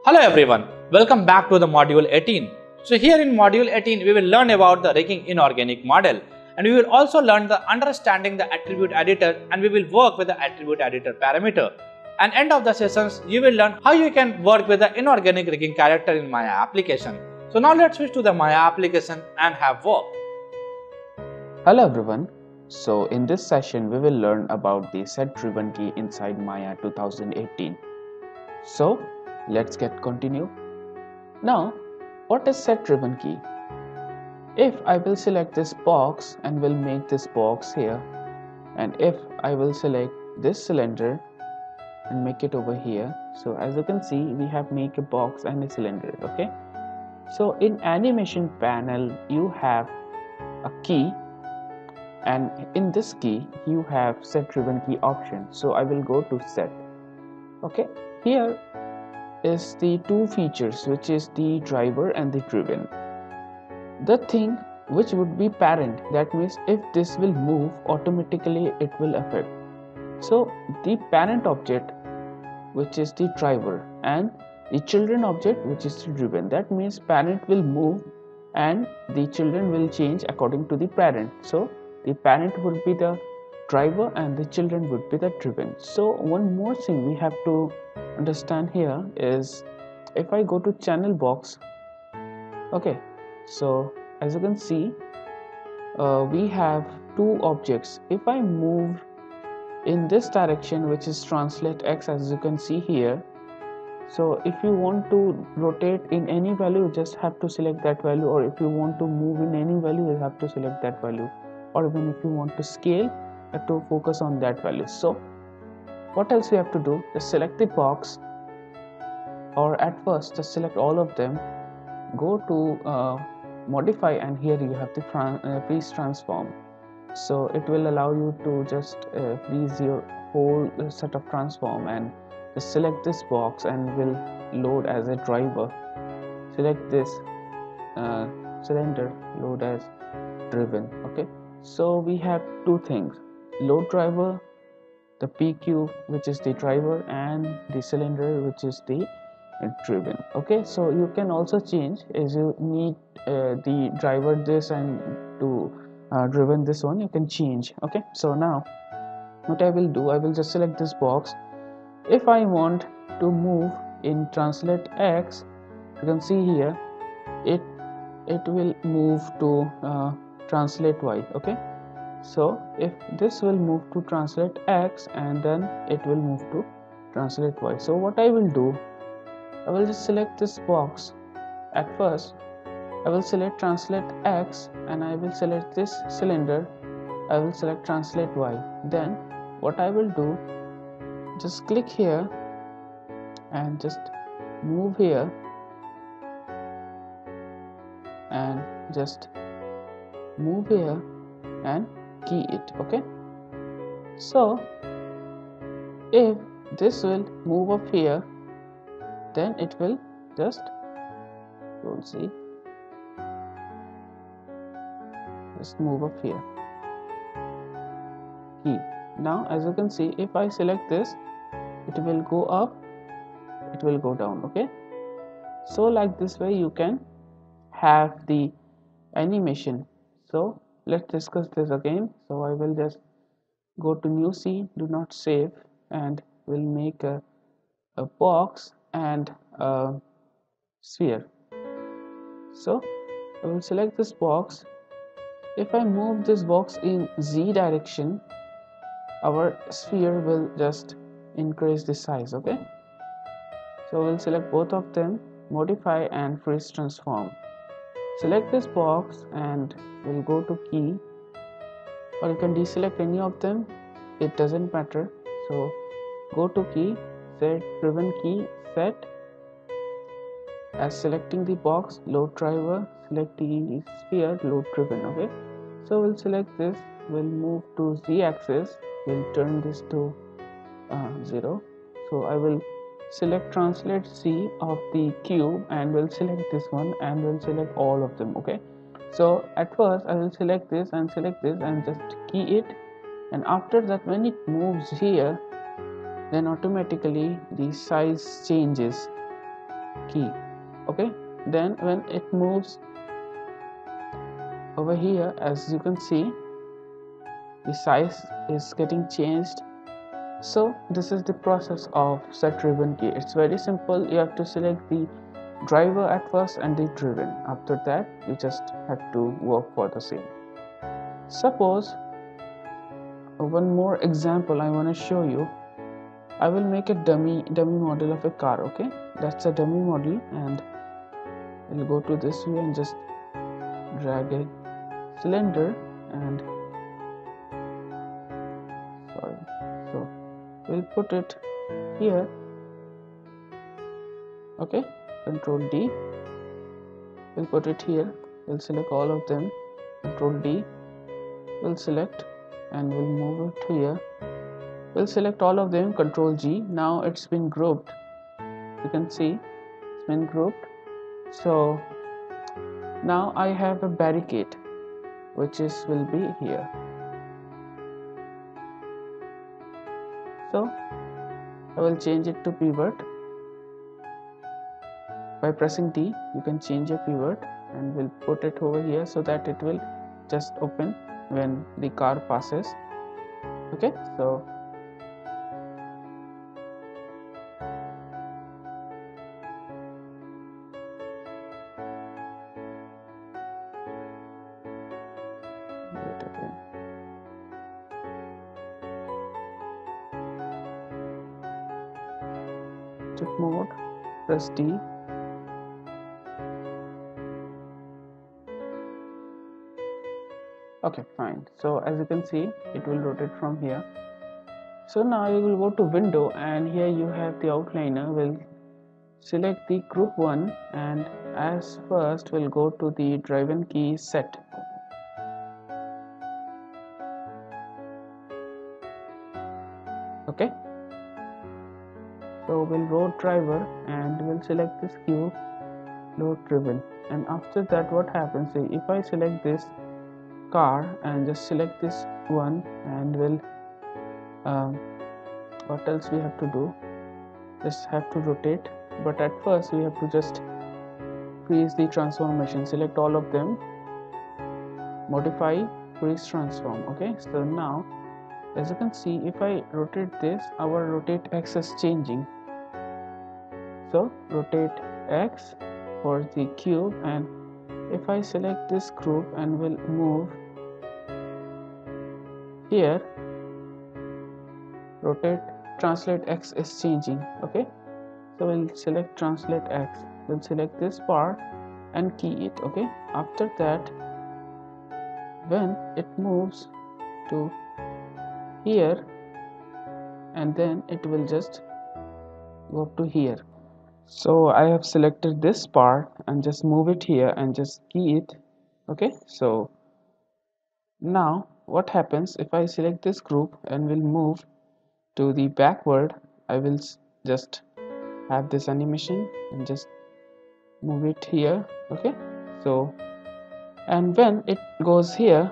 Hello everyone, welcome back to the module 18. So here in module 18 we will learn about the rigging inorganic model, and we will also learn the understanding the attribute editor, and we will work with the attribute editor parameter. And end of the sessions you will learn how you can work with the inorganic rigging character in Maya application. So now let's switch to the Maya application and have work. Hello everyone. So in this session we will learn about the set driven key inside Maya 2018. So let's get continue. Now what is set driven key? If I will select this box and will make this box here, and if I will select this cylinder and make it over here, so as you can see we have make a box and a cylinder. Okay, so in animation panel you have a key, and in this key you have set driven key option. So I will go to set. Okay, here is the two features, which is the driver and the driven. The thing which would be parent, that means if this will move automatically it will affect. So the parent object, which is the driver, and the children object, which is the driven, that means parent will move and the children will change according to the parent. So the parent would be the driver and the children would be the driven. So one more thing we have to understand here is, if I go to channel box, okay, so as you can see we have two objects. If I move in this direction, which is translate X, as you can see here, so if you want to rotate in any value, you just have to select that value, or if you want to move in any value, you have to select that value, or even if you want to scale, you have to focus on that value. So what else you have to do? Just select the box, or at first just select all of them, go to modify, and here you have the freeze transform. So it will allow you to just freeze your whole set of transform, and just select this box and will load as a driver. Select this cylinder, load as driven. Okay, so we have two things: load driver, the PQ, which is the driver, and the cylinder, which is the driven. Okay, so you can also change as you need the driver this and to driven this one, you can change. Okay, so now what I will do, I will just select this box. If I want to move in translate X, you can see here it will move to translate Y. Okay, so if this will move to translate X, and then it will move to translate Y. So what I will do, I will just select this box. At first I will select translate X, and I will select this cylinder, I will select translate Y. Then what I will do, just click here and just move here and just move here and key it. Okay, so if this will move up here, then it will just, don't see, just move up here, key. Now as you can see, if I select this, it will go up, it will go down. Okay, so like this way you can have the animation. So let's discuss this again. So I will just go to new scene, do not save, and we'll make a box and a sphere. So I will select this box. If I move this box in Z direction, our sphere will just increase the size. Okay, so we'll select both of them, modify and freeze transform. Select this box and we'll go to key, or you can deselect any of them, it doesn't matter. So go to key, set driven key, set as selecting the box, load driver, select the sphere, load driven. Okay, so we'll select this, we'll move to Z axis, we'll turn this to 0. So I will select translate C of the cube, and we'll select this one, and we'll select all of them. Okay, so at first I will select this and just key it, and after that when it moves here, then automatically the size changes. key. Okay, then when it moves over here, as you can see, the size is getting changed. So this is the process of set ribbon key. It's very simple. You have to select the driver at first and the driven. After that you just have to work for the same. Suppose one more example I want to show you. I will make a dummy model of a car. Okay, that's a dummy model, and we'll go to this view and just drag a cylinder and so we'll put it here. Okay, Control D, we'll put it here. We'll select all of them, Control D, we'll select and we'll move it here. We'll select all of them, Control G. Now it's been grouped. You can see it's been grouped. So now I have a barricade which will be here. So I will change it to pivot. By pressing D you can change a pivot, and we'll put it over here so that it will just open when the car passes. Okay, so tip mode, press D. Okay, fine. So as you can see, it will rotate from here. So now you will go to window, and here you have the outliner. We'll select the group 1, and as first we'll go to the driven key set. Okay, so we'll road driver and we'll select this cube, load driven, and after that what happens is, if I select this car and just select this one, and we'll what else we have to do, just have to rotate, but at first we have to just freeze the transformation. Select all of them, modify, freeze, transform. Okay, so now as you can see, if I rotate this, our rotate X is changing. So rotate X for the cube, and if I select this group and will move here, rotate translate X is changing. Okay, so we'll select translate X, we'll select this part and key it. Okay, after that when it moves to here, and then it will just go up to here. So I have selected this part and just move it here and just key it. Okay, so now what happens if I select this group and will move to the backward, I will just have this animation and just move it here. Okay, so and when it goes here,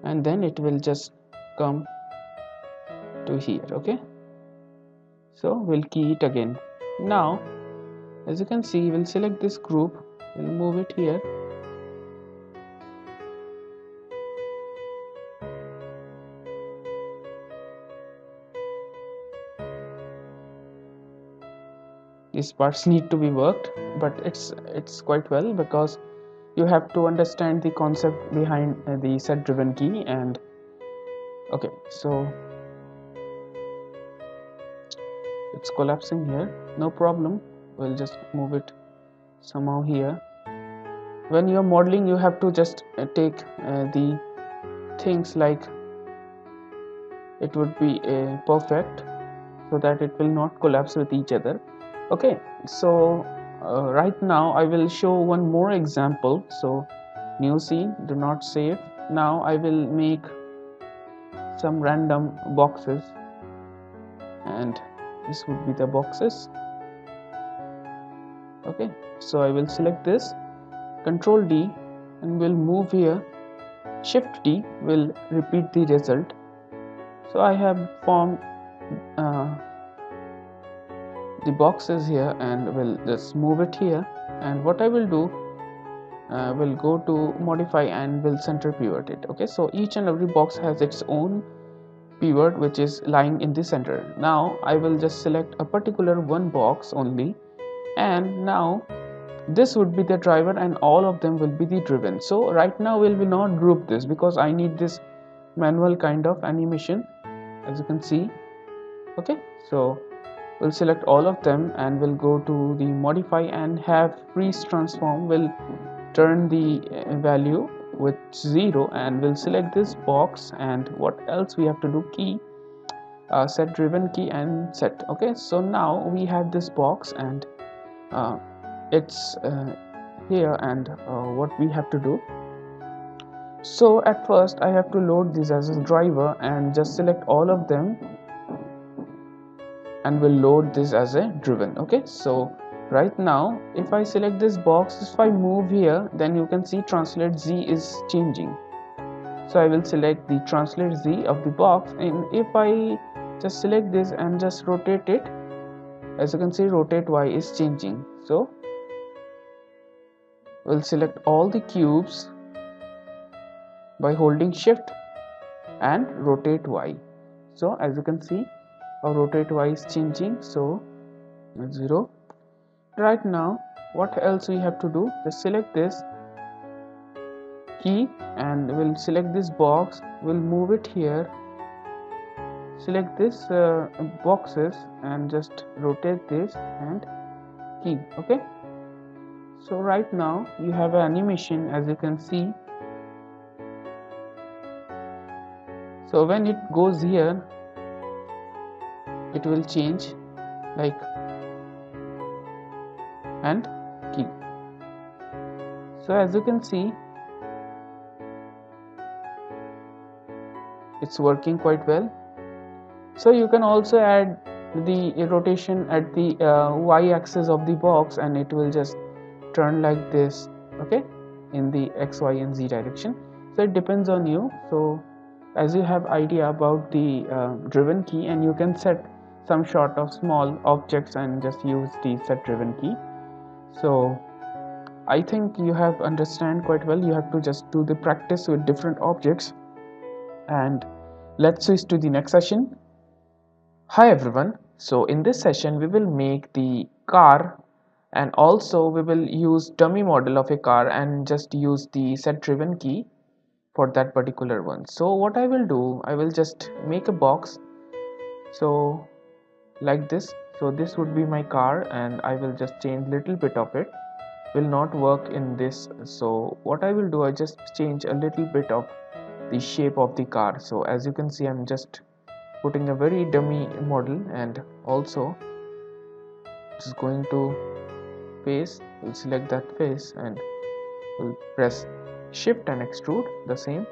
and then it will just come to here. Okay, so we'll key it again. Now as you can see, we'll select this group, we'll move it here, these parts need to be worked, but it's quite well, because you have to understand the concept behind the set driven key. And okay, so it's collapsing here, no problem, we'll just move it somehow here. When you're modeling, you have to just take the things like it would be perfect, so that it will not collapse with each other. Okay, so right now I will show one more example. So new scene, do not save. Now I will make some random boxes, and this would be the boxes. Okay, so I will select this, Control D, and will move here, Shift D will repeat the result. So I have formed the box is here and we'll just move it here, and what I will do, we'll go to modify and we'll center pivot it. Okay, so each and every box has its own pivot which is lying in the center. Now I will just select a particular one box only, and now this would be the driver and all of them will be the driven. So right now we will not group this because I need this manual kind of animation, as you can see. Okay, so we'll select all of them and we'll go to the modify and have freeze transform. We'll turn the value with 0 and we'll select this box, and what else we have to do, key, set driven key and set. Okay, so now we have this box and it's here, and what we have to do, so at first I have to load this as a driver and just select all of them and we'll load this as a driven. Okay, so right now if I select this box, if I move here, then you can see translate Z is changing. So I will select the translate Z of the box, and if I just select this and just rotate it, as you can see rotate Y is changing. So we'll select all the cubes by holding shift and rotate Y. So as you can see our rotate Y is changing, so 0. Right now what else we have to do, just select this key and we'll select this box, we'll move it here, select this boxes and just rotate this and key. Okay, so right now you have an animation, as you can see. So when it goes here, it will change like and key. So as you can see, it's working quite well. So you can also add the rotation at the y-axis of the box and it will just turn like this, okay, in the x, y and z direction. So it depends on you. So as you have idea about the driven key, and you can set some sort of small objects and just use the set driven key. So I think you have understand quite well. You have to just do the practice with different objects, and let's switch to the next session. Hi everyone, so in this session we will make the car, and also we will use dummy model of a car and just use the set driven key for that particular one. So what I will do, I will just make a box, so like this. So this would be my car and I will just change little bit of it, will not work in this. So what I will do, I just change a little bit of the shape of the car. So as you can see, I'm just putting a very dummy model, and also just going to face, we'll select that face and we'll press shift and extrude the same.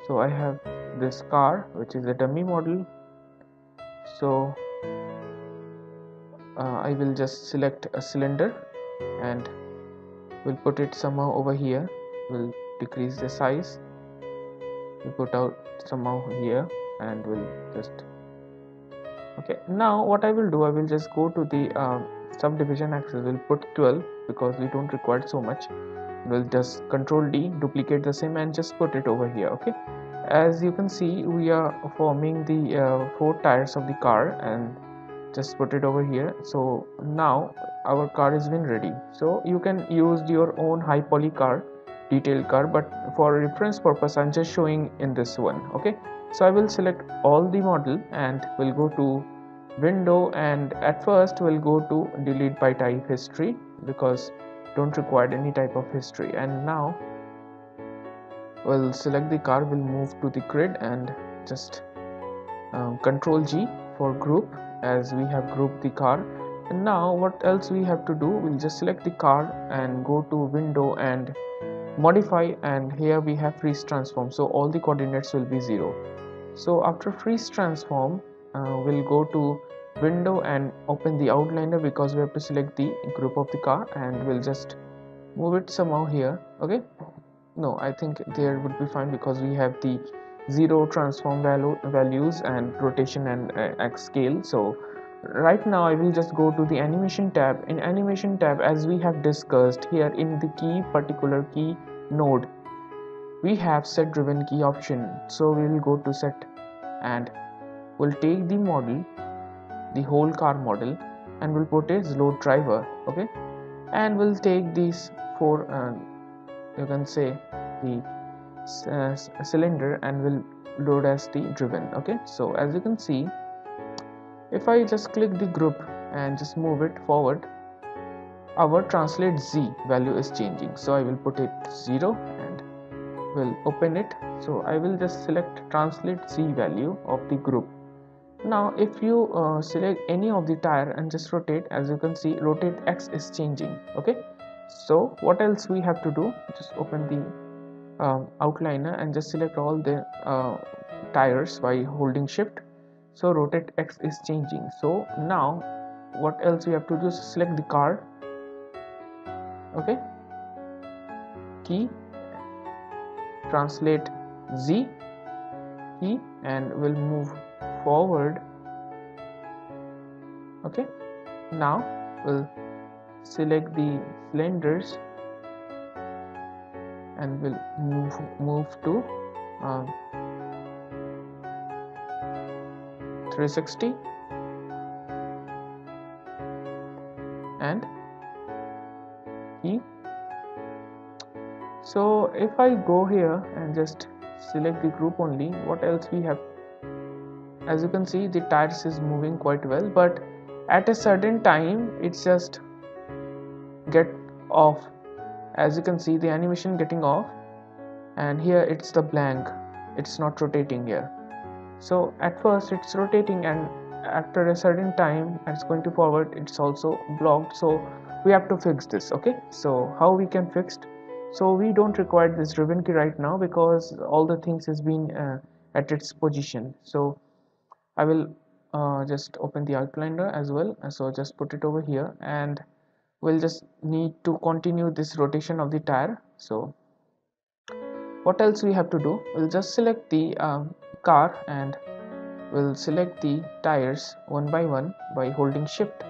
So I have this car which is a dummy model. So I will just select a cylinder and we'll put it somehow over here. We'll decrease the size, we'll put out somehow here, and we'll just, okay. Now what I will do, I will just go to the subdivision axis, we'll put 12 because we don't require so much. We'll just control D, duplicate the same and just put it over here. Okay, as you can see, we are forming the 4 tires of the car and just put it over here. So now our car is been ready. So you can use your own high poly car, detailed car, but for reference purpose I'm just showing in this one. Okay, so I will select all the model and we'll go to window, and at first we'll go to delete by type history because don't require any type of history. And now we'll select the car, we'll move to the grid and just control G for group, as we have grouped the car. And now what else we have to do, we'll just select the car and go to window and modify, and here we have freeze transform, so all the coordinates will be 0. So after freeze transform, we'll go to window and open the outliner because we have to select the group of the car, and we'll just move it somehow here. Okay, no, I think there would be fine because we have the 0 transform values and rotation and X scale. So Right now I will just go to the animation tab. In animation tab, as we have discussed here in the key particular key node, we have set driven key option. So we will go to set and we'll take the model, the whole car model, and we'll put as load driver. Okay, and we'll take these four you can say the cylinder and will load as the driven. Okay, so as you can see, if I just click the group and just move it forward, our translate Z value is changing. So I will put it 0 and will open it. So I will just select translate Z value of the group. Now if you select any of the tire and just rotate, as you can see, rotate X is changing. Okay, so what else we have to do? Just open the outliner and just select all the tires by holding shift. So rotate X is changing. So now what else we have to do is select the car. Okay, key, translate Z key, and we'll move forward. Okay, now we'll select the cylinders and we'll move to 360 and key. So if I go here and just select the group only, what else we have? As you can see, the tires is moving quite well, but at a certain time it's just get off. As you can see, the animation getting off, and here it's the blank, it's not rotating here. So at first it's rotating, and after a certain time it's going to forward, it's also blocked. So we have to fix this. Okay, so how we can fix it? So we don't require this driven key right now because all the things has been at its position. So I will just open the outliner as well. So just put it over here, and we'll just need to continue this rotation of the tire. So what else we have to do? We'll just select the car and we'll select the tires one by one by holding shift,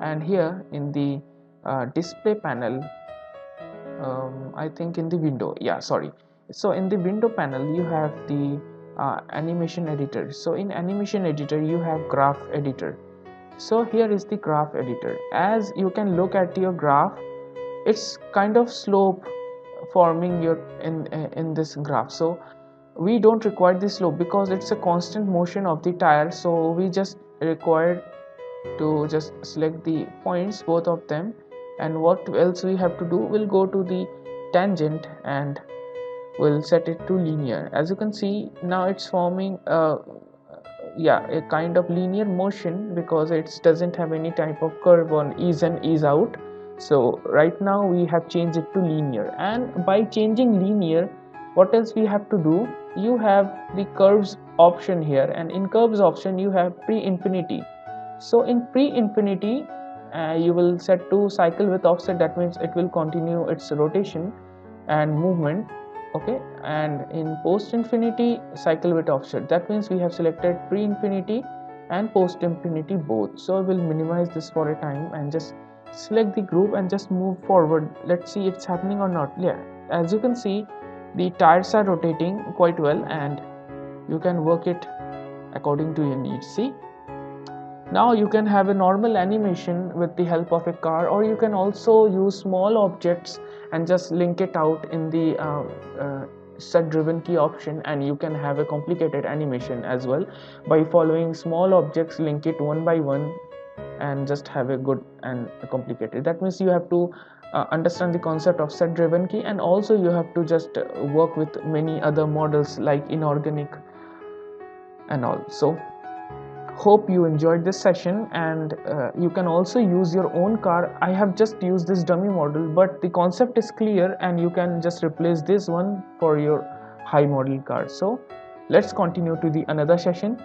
and here in the display panel, I think in the window, yeah, sorry, so in the window panel you have the animation editor. So in animation editor you have graph editor. So here is the graph editor. As you can look at your graph, it's kind of slope forming your in this graph. So we don't require this slope because it's a constant motion of the tire. So we just require to just select the points, both of them, and what else we have to do? We'll go to the tangent and we'll set it to linear. As you can see, now it's forming a kind of linear motion because it doesn't have any type of curve on ease and ease out. So right now we have changed it to linear, and by changing linear, what else we have to do? You have the curves option here, and in curves option you have pre-infinity. So in pre-infinity you will set to cycle with offset. That means it will continue its rotation and movement. Okay, and in post infinity, cycle with offset. That means we have selected pre-infinity and post infinity both. So I will minimize this for a time and just select the group and just move forward. Let's see if it's happening or not. Yeah, as you can see, the tires are rotating quite well, and you can work it according to your needs. See, now you can have a normal animation with the help of a car, or you can also use small objects and just link it out in the set driven key option, and you can have a complicated animation as well by following small objects, link it one by one, and just have a good and complicated. That means you have to understand the concept of set driven key, and also you have to just work with many other models like inorganic and all. So hope you enjoyed this session, and you can also use your own car. I have just used this dummy model, but the concept is clear and you can just replace this one for your high model car. So let's continue to the another session.